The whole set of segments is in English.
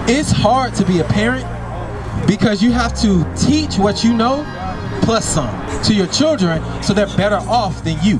It's hard to be a parent because you have to teach what you know plus some to your children so they're better off than you.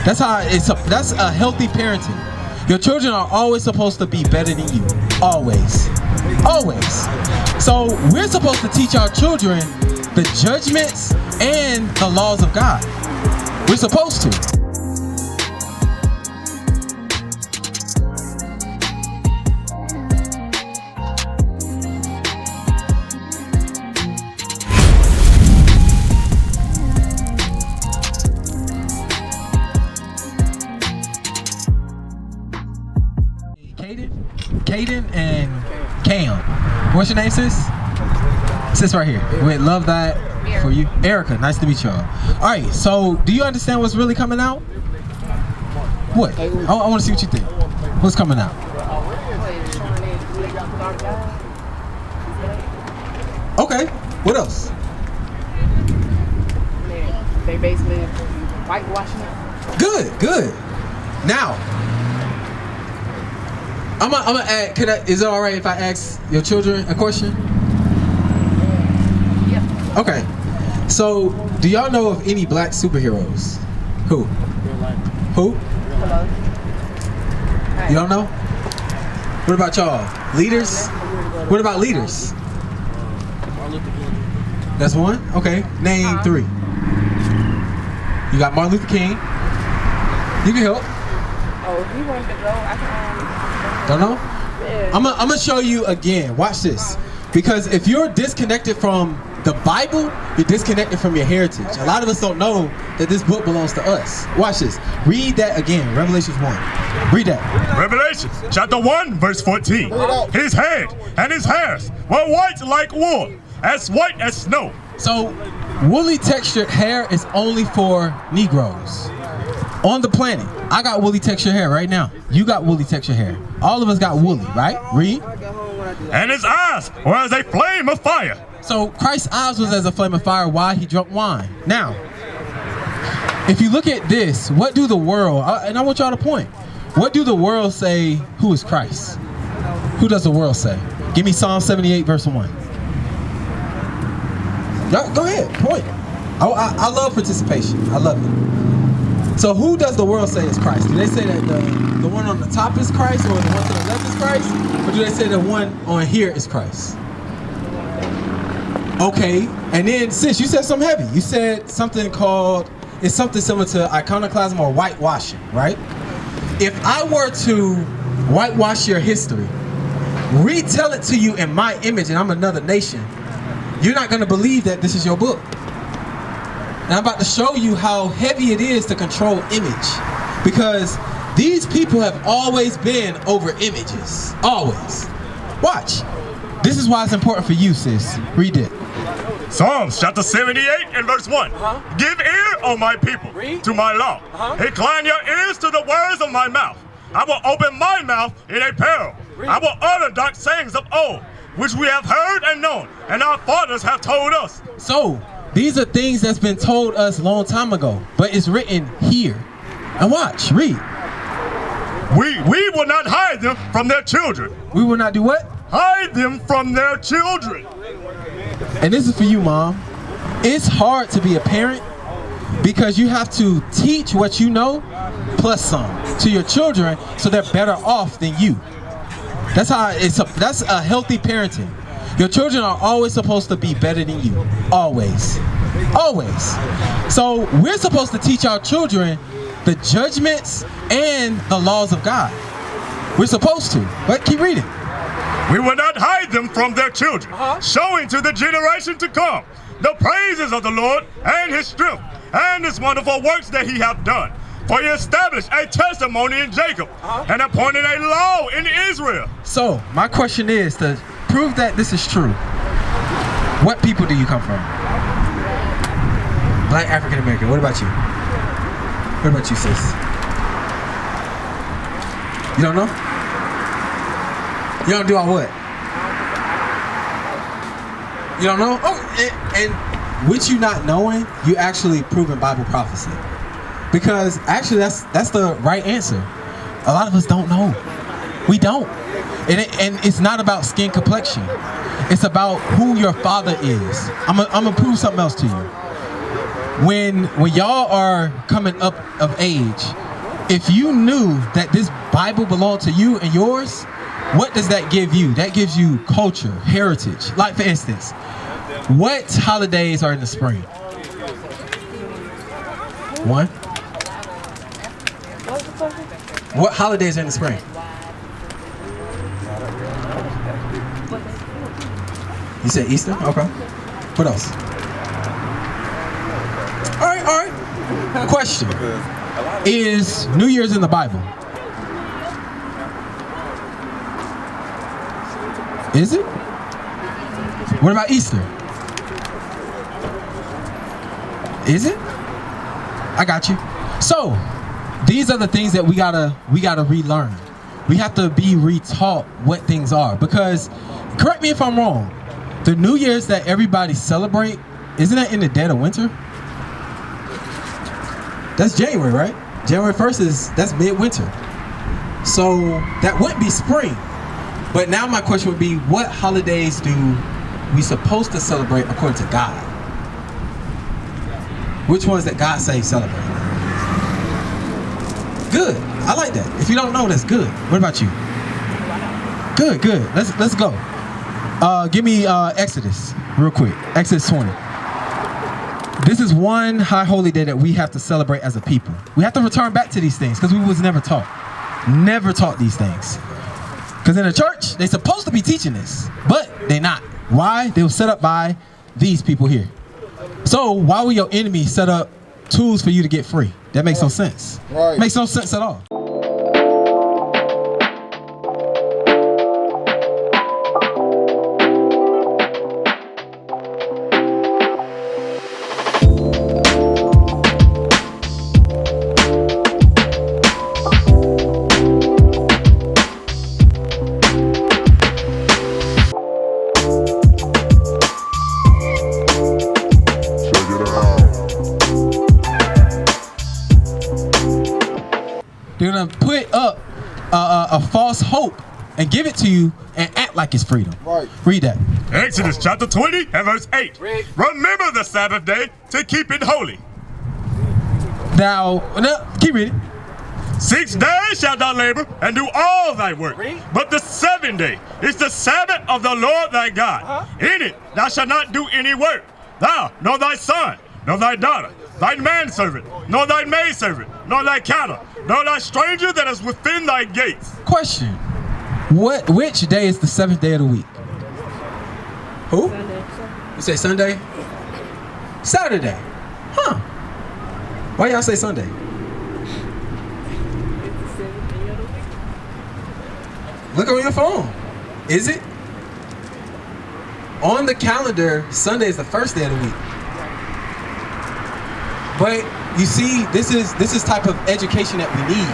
That's a healthy parenting. Your children are always supposed to be better than you. Always. Always. So we're supposed to teach our children the judgments and the laws of God. We're supposed to. Yadin and Cam. What's your name, sis? Sis right here. Wait, love that for you. Erica, nice to meet y'all. Alright, so do you understand what's really coming out? What? I want to see what you think. What's coming out? Okay, what else? They basically whitewashing it. Good, good. Now, I'm gonna ask, is it alright if I ask your children a question? Yeah. Okay. So, do y'all know of any black superheroes? Who? Who? Hello. You don't know? What about y'all? Leaders? What about leaders? That's one? Okay. Name three. You got Martin Luther King. You can help. Oh, if you want to go, I can. Don't know? Yeah. I'm gonna show you again. Watch this. Because if you're disconnected from the Bible, you're disconnected from your heritage. A lot of us don't know that this book belongs to us. Watch this. Read that again. Revelations 1. Read that. Revelation chapter 1 verse 14. His head and his hairs were white like wool, as white as snow. So, woolly textured hair is only for Negroes on the planet. I got woolly textured hair right now. You got woolly textured hair. All of us got woolly, right? Read. And his eyes were as a flame of fire. So Christ's eyes was as a flame of fire while he drank wine. Now, if you look at this, what do the world, and I want y'all to point, what do the world say who is Christ? Who does the world say? Give me Psalm 78 verse 1. Go ahead, point. I love participation. I love it. So who does the world say is Christ? Do they say that the one on the top is Christ, or the one to the left is Christ? Or do they say the one on here is Christ? Okay, and then sis, you said something heavy. You said something called, it's something similar to iconoclasm or whitewashing, right? If I were to whitewash your history, retell it to you in my image, and I'm another nation, you're not gonna believe that this is your book. And I'm about to show you how heavy it is to control image. Because these people have always been over images. Always. Watch. This is why it's important for you, sis. Read it. Psalms chapter 78 and verse 1. Give ear, O my people, to my law. Incline your ears to the words of my mouth. I will open my mouth in a peril. I will utter dark sayings of old, which we have heard and known, and our fathers have told us. So, these are things that's been told us a long time ago, but it's written here. And watch, read. We will not hide them from their children. We will not do what? Hide them from their children. And this is for you, Mom. It's hard to be a parent because you have to teach what you know plus some to your children so they're better off than you. That's a healthy parenting. Your children are always supposed to be better than you. Always. Always. So we're supposed to teach our children the judgments and the laws of God. We're supposed to. But keep reading. We will not hide them from their children, showing to the generation to come the praises of the Lord and his strength and his wonderful works that he hath done. For he established a testimony in Jacob and appointed a law in Israel. So my question is, to prove that this is true, what people do you come from? Black African American. What about you? What about you, sis? You don't know? You don't do all what? You don't know? Oh, and with you not knowing, you actually proving Bible prophecy. Because actually that's the right answer. A lot of us don't know. We don't. And it's not about skin complexion. It's about who your father is. I'm gonna prove something else to you. When y'all are coming up of age, if you knew that this Bible belonged to you and yours, what does that give you? That gives you culture, heritage. Like for instance, what holidays are in the spring? One. What holidays are in the spring? You said Easter? Okay. What else? All right. Question. Is New Year's in the Bible? Is it? What about Easter? Is it? I got you. So, these are the things that we gotta relearn. We have to be retaught what things are. Because, correct me if I'm wrong, the New Year's that everybody celebrate, isn't that in the dead of winter? That's January, right? January 1st that's midwinter. So that would be spring. But now my question would be, what holidays do we supposed to celebrate according to God? Which ones that God say celebrate? Good. I like that. If you don't know, that's good. What about you? Good. Let's go. Give me Exodus real quick. Exodus 20. This is one high holy day that we have to celebrate as a people. We have to return back to these things because we was never taught these things. Because in the church, they're supposed to be teaching this, but they're not. Why? They were set up by these people here. So why would your enemy set up tools for you to get free? That makes no sense. Right. Makes no sense at all. They're gonna put up a false hope and give it to you and act like it's freedom. Right. Read that. Exodus chapter 20 and verse 8. Read. Remember the Sabbath day to keep it holy. Now, keep reading. 6 days shalt thou labor and do all thy work. Read. But the 7th day is the Sabbath of the Lord thy God. In it thou shalt not do any work, thou, nor thy son, nor thy daughter, thy manservant, nor thy maidservant, nor thy cattle, nor thy stranger that is within thy gates. Question. Which day is the 7th day of the week? Who? Sunday. You say Sunday? Saturday. Huh. Why y'all say Sunday? It's the 7th day of the week. Look on your phone. Is it? On the calendar, Sunday is the first day of the week. But you see, this is type of education that we need.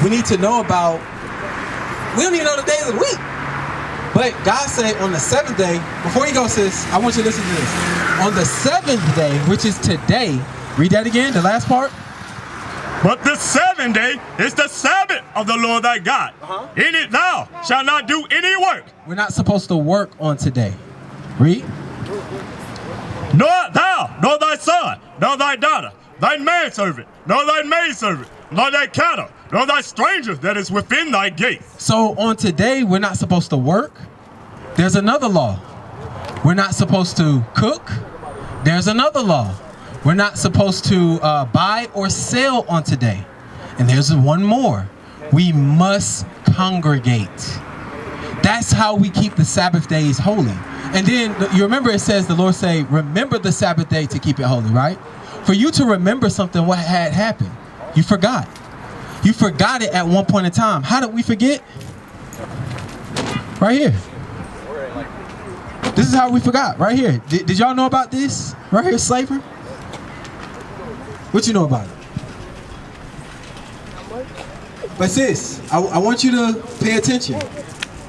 We need to know about. We don't even know the days of the week. But God said on the 7th day, before you go, sis, I want you to listen to this. On the 7th day, which is today, read that again, the last part. But the 7th day is the Sabbath of the Lord thy God. In it thou shalt not do any work. We're not supposed to work on today. Read. Nor thou, nor thy son, nor thy daughter, thy manservant, nor thy maidservant, nor thy cattle, nor thy stranger that is within thy gates. So on today, we're not supposed to work. There's another law. We're not supposed to cook. There's another law. We're not supposed to buy or sell on today. And there's one more. We must congregate. That's how we keep the Sabbath days holy. And then you remember it says, the Lord say, remember the Sabbath day to keep it holy, right? For you to remember something, what had happened, you forgot. You forgot it at one point in time. How did we forget? Right here. This is how we forgot, right here. Did y'all know about this? Right here, slavery? What you know about it? But sis, I want you to pay attention.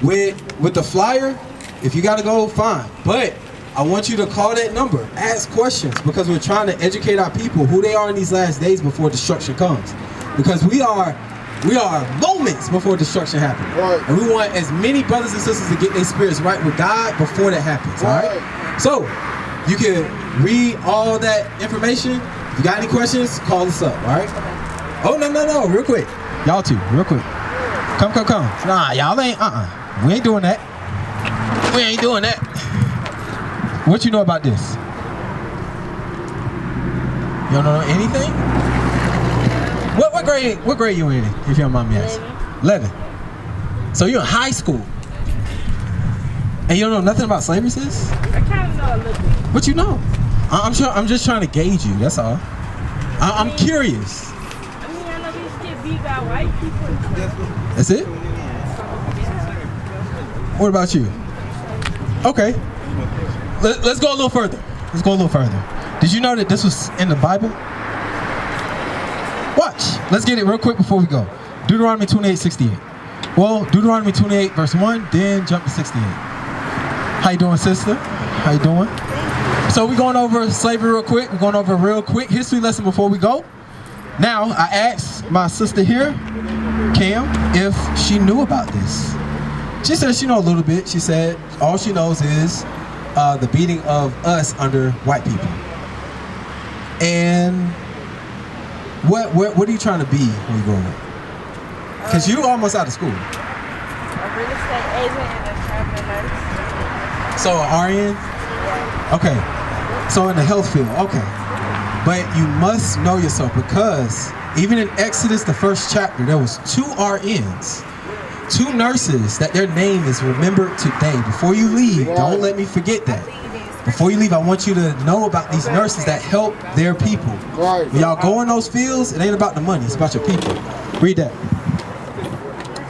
With the flyer, if you gotta go, fine. But I want you to call that number, ask questions, because we're trying to educate our people who they are in these last days before destruction comes. Because we are We are moments before destruction happens. Right. And we want as many brothers and sisters to get their spirits right with God before that happens. All right? So, you can read all that information. If you got any questions, call us up. All right? Oh, no. Real quick. Y'all too. Real quick. Come. Nah, y'all ain't. We ain't doing that. We ain't doing that. What you know about this? You don't know anything? What grade you in, if you don't mind me asking? 11. So you're in high school. And you don't know nothing about slavery, sis? I kind of know a little bit. What you know? I'm just trying to gauge you, that's all. I'm curious. I mean, I know we used to get beat by white people and stuff. That's it? What about you? Okay. Let's go a little further. Did you know that this was in the Bible? Watch. Let's get it real quick before we go. Deuteronomy 28:68. Well, Deuteronomy 28 verse 1, then jump to 68. How you doing, sister? How you doing? So we're going over slavery real quick. We're going over a real quick history lesson before we go. Now, I asked my sister here, Cam, if she knew about this. She said she knows a little bit. She said all she knows is the beating of us under white people. And what are you trying to be when you grow up? Because you almost out of school. A real estate agent and a traveling nurse. So an RN? Yeah. Okay. So in the health field, okay. But you must know yourself, because even in Exodus, the first chapter, there was 2 RNs, 2 nurses that their name is remembered today. Before you leave, don't let me forget that. Before you leave, I want you to know about these nurses that help their people. Right. When y'all go in those fields, it ain't about the money, it's about your people. Read that.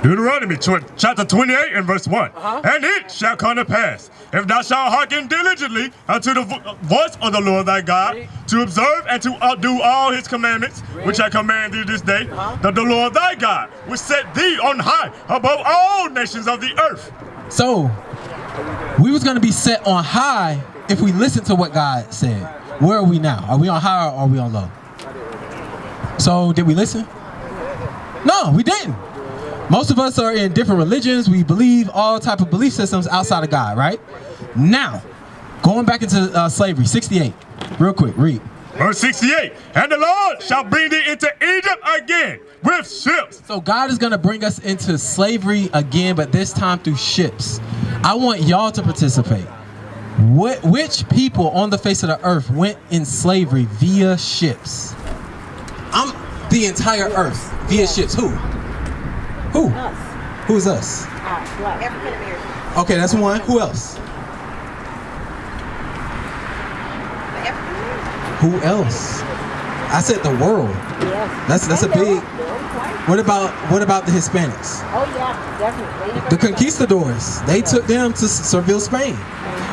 Deuteronomy chapter 28 and verse 1. And it shall come to pass, if thou shalt hearken diligently unto the voice of the Lord thy God, to observe and to do all his commandments, which I command thee this day, that the Lord thy God will set thee on high above all nations of the earth. So, we was going to be set on high if we listen to what God said. Where are we now? Are we on high or are we on low? So, did we listen? No, we didn't. Most of us are in different religions. We believe all type of belief systems outside of God, right? Now, going back into slavery, 68. Real quick, read. Verse 68. And the Lord shall bring thee into Egypt again with ships. So God is going to bring us into slavery again, but this time through ships. I want y'all to participate. Which people on the face of the earth went in slavery via ships? The entire earth via ships. Who? Us. Who's us? Black. African American. Okay, that's one. Who else? Who else? I said the world. Yes. That's a big. What about the Hispanics? Oh yeah, definitely. The conquistadors. They took them to Seville, Spain.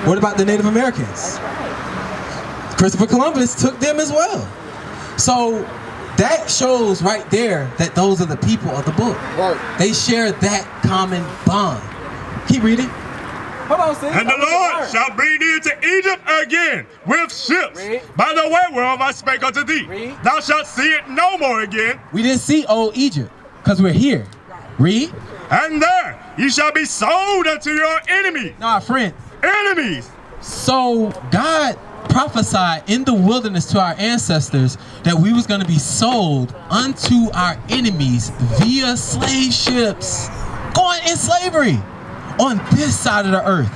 What about the Native Americans? That's right. Christopher Columbus took them as well. So that shows right there that those are the people of the book. Right. They share that common bond. Keep reading. Hold on, sis. And the Lord shall bring thee into Egypt again with ships. By the way whereof I spake unto thee. Thou shalt see it no more again. We didn't see old Egypt because we're here. Read. And there ye shall be sold unto your enemies. Nah, friend. Enemies. So God prophesied in the wilderness to our ancestors that we was going to be sold unto our enemies via slave ships, going in slavery on this side of the earth,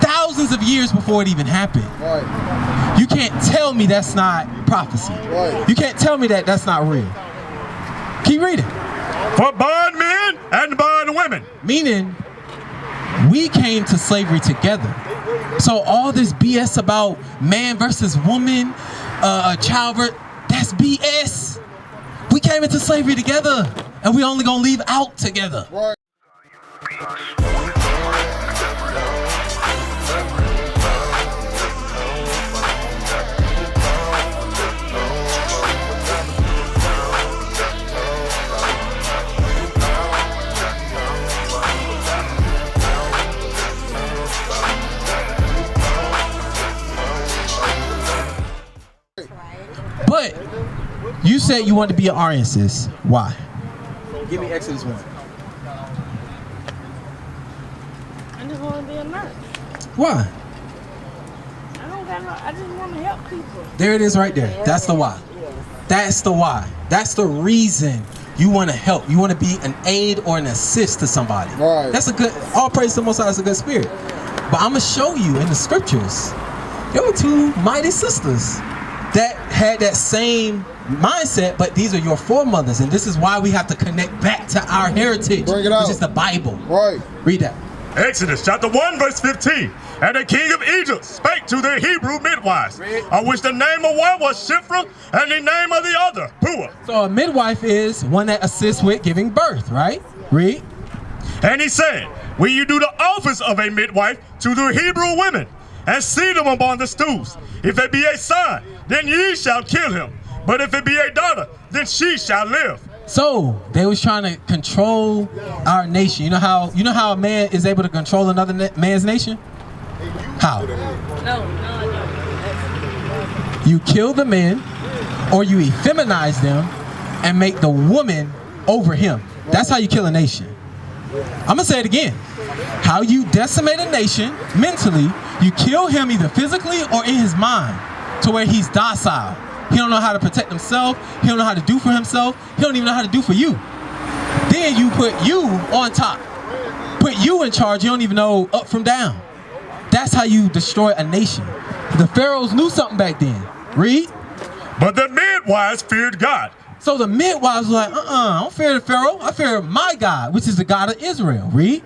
thousands of years before it even happened. Right. You can't tell me that's not prophecy. Right. You can't tell me that that's not real. Keep reading. For bondmen and bondwomen. Meaning, we came to slavery together. So all this BS about man versus woman, childbirth, that's BS. We came into slavery together, and we only gonna leave out together. Right. But you said you wanted to be an RN, sis. Why? Give me Exodus 1. I just want to be a nurse. Why? I don't got no. I just want to help people. There it is right there. That's the why. That's the why. That's the reason you want to help. You want to be an aid or an assist to somebody. Right. That's a good, all praise to the Most High, is a good spirit. But I'm going to show you in the scriptures, there were two mighty sisters that had that same mindset, but these are your foremothers, and this is why we have to connect back to our heritage, Bring it out. which is the Bible. Right. Read that. Exodus chapter 1 verse 15. And the king of Egypt spake to the Hebrew midwives, of which the name of one was Shiphrah, and the name of the other Puah. So a midwife is one that assists with giving birth, right? Read. And he said, will you do the office of a midwife to the Hebrew women, and see them upon the stools? If it be a son, then ye shall kill him. But if it be a daughter, then she shall live. So they was trying to control our nation. You know how a man is able to control another man's nation? How? No. You kill the men, or you effeminize them and make the woman over him. That's how you kill a nation. I'm gonna say it again. How you decimate a nation mentally, you kill him either physically or in his mind to where he's docile. He don't know how to protect himself. He don't know how to do for himself. He don't even know how to do for you. Then you put you on top. Put you in charge. You don't even know up from down. That's how you destroy a nation. The pharaohs knew something back then. Read. But the midwives feared God. So the midwives were like, I don't fear the pharaoh. I fear my God, which is the God of Israel. Read.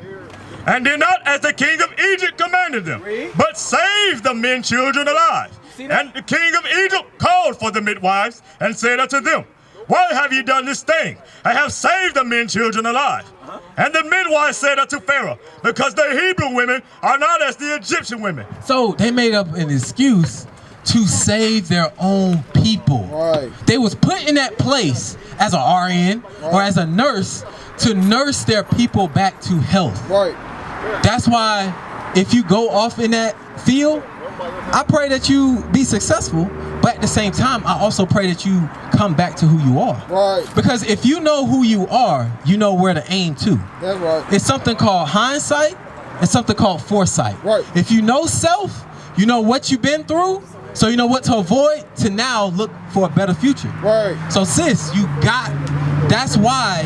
And did not as the king of Egypt commanded them, but saved the men children alive. And the king of Egypt called for the midwives and said unto them, why have ye done this thing? I have saved the men children alive. And the midwives said unto Pharaoh, because the Hebrew women are not as the Egyptian women. So they made up an excuse to save their own people. Right. They was put in that place as an RN or as a nurse to nurse their people back to health. Right. That's why if you go off in that field, I pray that you be successful, but at the same time, I also pray that you come back to who you are. Right. Because if you know who you are, you know where to aim to. That's right. It's something called hindsight and something called foresight. Right. If you know self, you know what you've been through, so you know what to avoid to now look for a better future. Right. So sis, that's why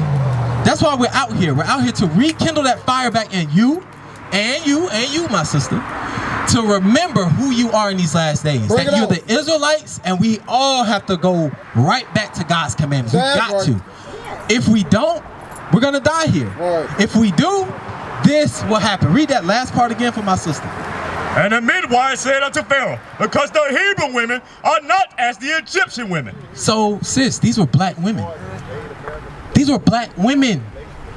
we're out here. We're out here to rekindle that fire back in you, my sister, to remember who you are in these last days. Bring That it you're out. the Israelites, and we all have to go right back to God's commandments. We That's got right. to. If we don't, we're gonna die here. Right. If we do, this will happen. Read that last part again for my sister. And the midwives said unto Pharaoh, because the Hebrew women are not as the Egyptian women. So, sis, these were black women. These were black women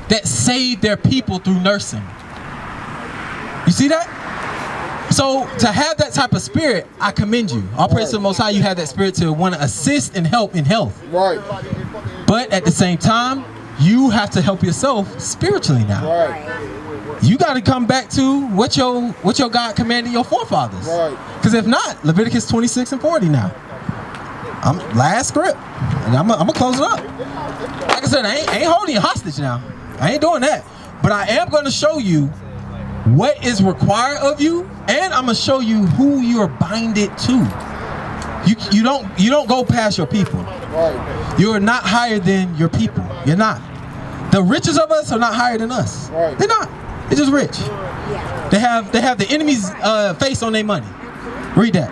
that saved their people through nursing. You see that? So, to have that type of spirit, I commend you. All praise to the Most High, you have that spirit to want to assist and help in health. Right. But at the same time, you have to help yourself spiritually now. Right. You got to come back to what your God commanded your forefathers. Right. Because if not, Leviticus 26 and 40 now. Last script. And I'm gonna close it up. Like I said, I ain't holding you hostage now. I ain't doing that. But I am going to show you what is required of you, and I'm gonna show you who you're binded to. You don't go past your people. Right. You're not higher than your people. You're not. The richest of us are not higher than us. Right. They're not. They're just rich. They have the enemy's face on their money. Read that.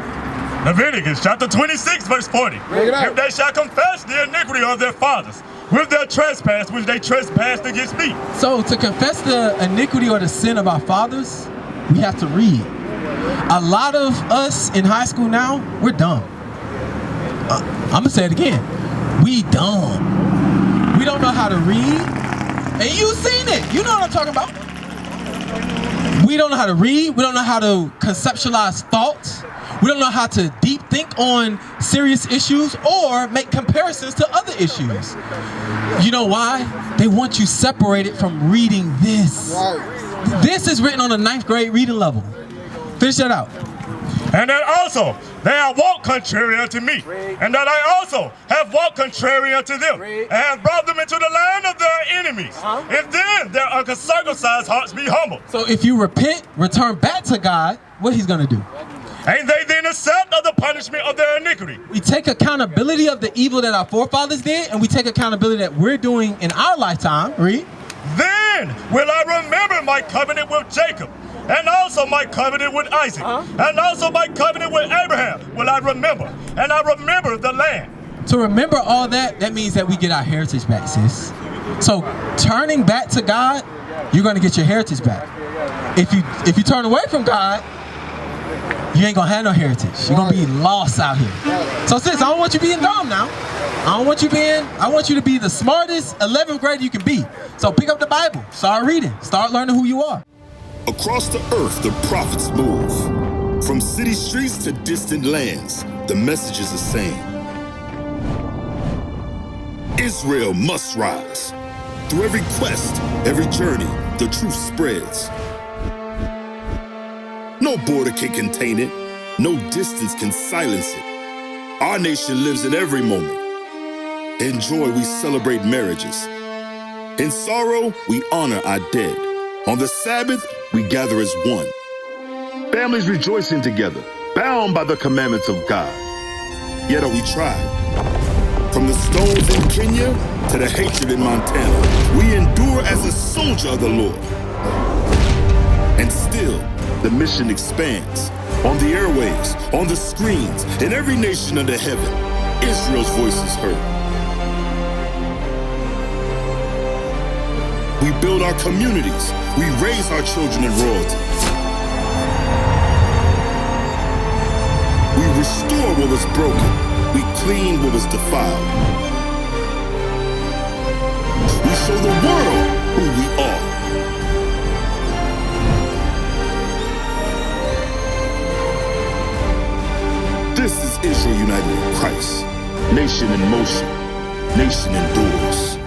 Leviticus chapter 26 verse 40. Bring it out. If they shall confess the iniquity of their fathers with their trespass which they trespassed against me. So to confess the iniquity or the sin of our fathers, we have to read. A lot of us in high school now, we're dumb. I'm gonna say it again. We dumb. We don't know how to read. And you've seen it. You know what I'm talking about. We don't know how to read. We don't know how to conceptualize thoughts. We don't know how to deep think on serious issues or make comparisons to other issues. You know why? They want you separated from reading this. Right. This is written on a 9th grade reading level. Finish that out. And that also they have walked contrary unto me. And that I also have walked contrary unto them. And have brought them into the land of their enemies. If then their uncircumcised hearts be humble. So if you repent, return back to God, what he's going to do? And they then accept of the punishment of their iniquity. We take accountability of the evil that our forefathers did, and we take accountability that we're doing in our lifetime. Read. Then will I remember my covenant with Jacob, and also my covenant with Isaac, and also my covenant with Abraham will I remember, and I remember the land. To remember all that, that means that we get our heritage back, sis. So turning back to God, you're going to get your heritage back. If you turn away from God, you ain't gonna have no heritage. You're gonna be lost out here. So sis, I don't want you being dumb now. I want you to be the smartest 11th grader you can be. So pick up the Bible, start reading, start learning who you are. Across the earth, the prophets move. From city streets to distant lands, the message is the same. Israel must rise. Through every quest, every journey, the truth spreads. No border can contain it. No distance can silence it. Our nation lives in every moment. In joy, we celebrate marriages. In sorrow, we honor our dead. On the Sabbath, we gather as one. Families rejoicing together, bound by the commandments of God. Yet are we tried. From the stones in Kenya to the hatred in Montana, we endure as a soldier of the Lord. And still, the mission expands. On the airwaves, on the screens, in every nation under heaven, Israel's voice is heard. We build our communities. We raise our children in royalty. We restore what was broken. We clean what was defiled. We show the world who we are. This is Israel united in Christ. Nation in motion. Nation endures.